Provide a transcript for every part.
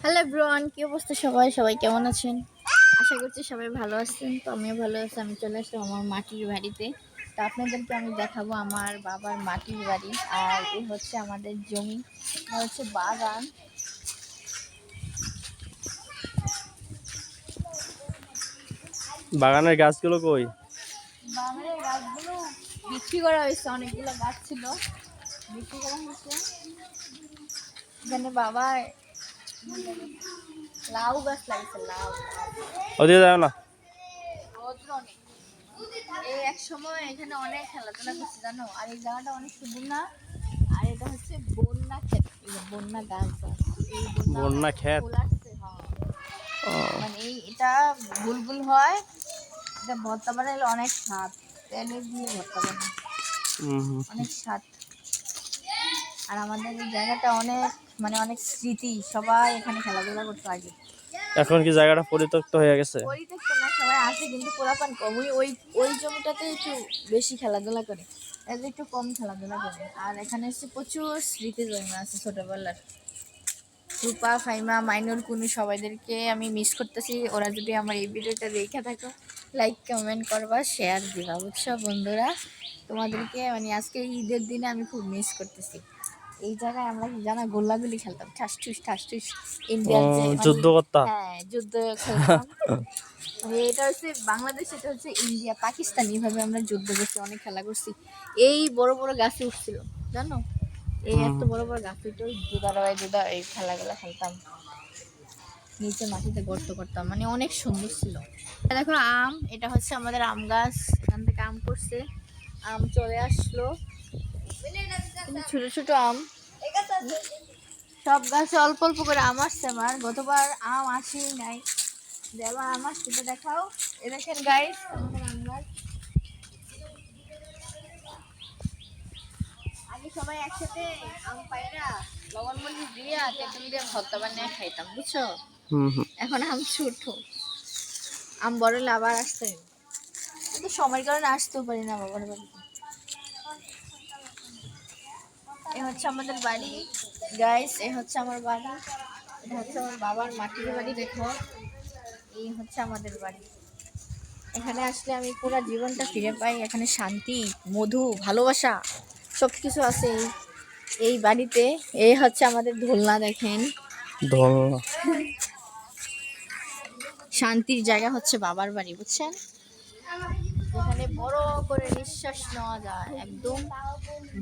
Hello everyone, কি অবস্থা? সবাই সবাই কেমন আছেন? আশা করছি সবাই ভালো আছেন। তো আমিও ভালো আছি। আমি চলে আসলাম আমার মাটির বাড়িতে। তো আপনাদেরকে আমি দেখাবো আমার বাবার মাটির বাড়ি। আর এই হচ্ছে আমাদের জমি, এটা হচ্ছে বাগান। বাগানের গাছগুলো কই? বাগানের গাছগুলো বিক্রি করা হয়েছে, অনেকগুলো গাছ ছিল, বিক্রি করা হয়েছে। এখানে বাবা লাউ গাছ লাগিয়েছে, লাউ লাউ। ওদিকে যাও না। রৌদ্র অনেক। এই এক সময় এখানে অনেক খেলাধুলা করছে জানো। আর এই জায়গাটা অনেক সুন্দর না? আর এটা হচ্ছে বন্যা ক্ষেত, এই যে বন্যা গাছ গাছ, এই বন্যা বন্যা ক্ষেত। ফুল আসছে, হ্যাঁ। ও, মানে এটা বুলবুল হয়, এটা ভর্তা বানাইলে অনেক স্বাদ, তেলে দিয়ে ভর্তা বানায়, হুম। অনেক স্বাদ। আর আমাদের এই জায়গাটা অনেক, মানে অনেক স্মৃতি, সবাই এখানে খেলাধুলা করতো আগে। এখন কি জায়গাটা পরিত্যক্ত হয়ে গেছে? পরিত্যক্ত না, সবাই আসে কিন্তু পোলাপান কম। ওই ওই জমিটাতে একটু বেশি খেলাধুলা করে, এদের একটু কম খেলাধুলা করে। আর এখানে এসে প্রচুর স্মৃতি জমা আছে ছোটবেলার। রূপা, ফাইমা, মাইনুর, কুনু সবাইদেরকে আমি মিস করতেছি। ওরা যদি আমার এই ভিডিওটা দেখে থাকো, লাইক কমেন্ট করবা, শেয়ার দিবা, বুঝছো বন্ধুরা? তোমাদেরকে মানে আজকে ঈদের দিনে আমি খুব মিস করতেছি। এই জায়গায় আমরা কি জানা গোল্লাগুলি খেলতাম, ঠাস ঠুস ঠাস ঠুস। ও, ইন্ডিয়ার যে মানে, যুদ্ধ করতা? হ্যাঁ যুদ্ধ খেলতাম। মানে এটা হচ্ছে বাংলাদেশ, এটা হচ্ছে ইন্ডিয়া পাকিস্তান, এইভাবে আমরা যুদ্ধ করছি, অনেক খেলা করছি। এই বড় বড় গাছে উঠছিল জানো, এই এত বড় বড় গাছ উঠে জুদা এই খেলাগুলো খেলতাম। নিচে মাটিতে গর্ত করতাম, মানে অনেক সুন্দর ছিল। দেখো আম, এটা হচ্ছে আমাদের আম গাছ, এখান থেকে আম করছে, আম চলে আসলো, কিন্তু ছোট ছোট আম। সব গাছে অল্প অল্প করে আম আসছে। আমার গতবার আম আসেই নাই, এবার আম আসছে, তো দেখাও। এ দেখেন গাইস, আমাদের আম গাছ। আগে সবাই একসাথে আম পাইরা লবণ মরিচ দিয়া তেঁতুল দিয়ে ভর্তা বানিয়ে খাইতাম, বুঝছো? হুম। এখন আম ছোট, আম বড় হলে আবার আসতে হবে। কিন্তু সময়ের কারণে আসতেও পারি না বাবার বাড়িতে। এ হচ্ছে আমাদের বাড়ি গাইস, এ হচ্ছে আমার বাড়ি, এটা হচ্ছে আমার বাবার মাটির বাড়ি। দেখো, এই হচ্ছে আমাদের বাড়ি। এখানে আসলে আমি পুরো জীবনটা ফিরে পাই। এখানে শান্তি, মধু, ভালোবাসা সব কিছু আছে এই বাড়িতে। এই হচ্ছে আমাদের দোলনা, দেখেন। দোলনা। শান্তির জায়গা হচ্ছে বাবার বাড়ি, বুঝছেন? এখানে বড় করে নিঃশ্বাস নেওয়া যায় একদম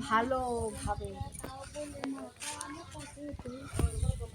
ভালোভাবে।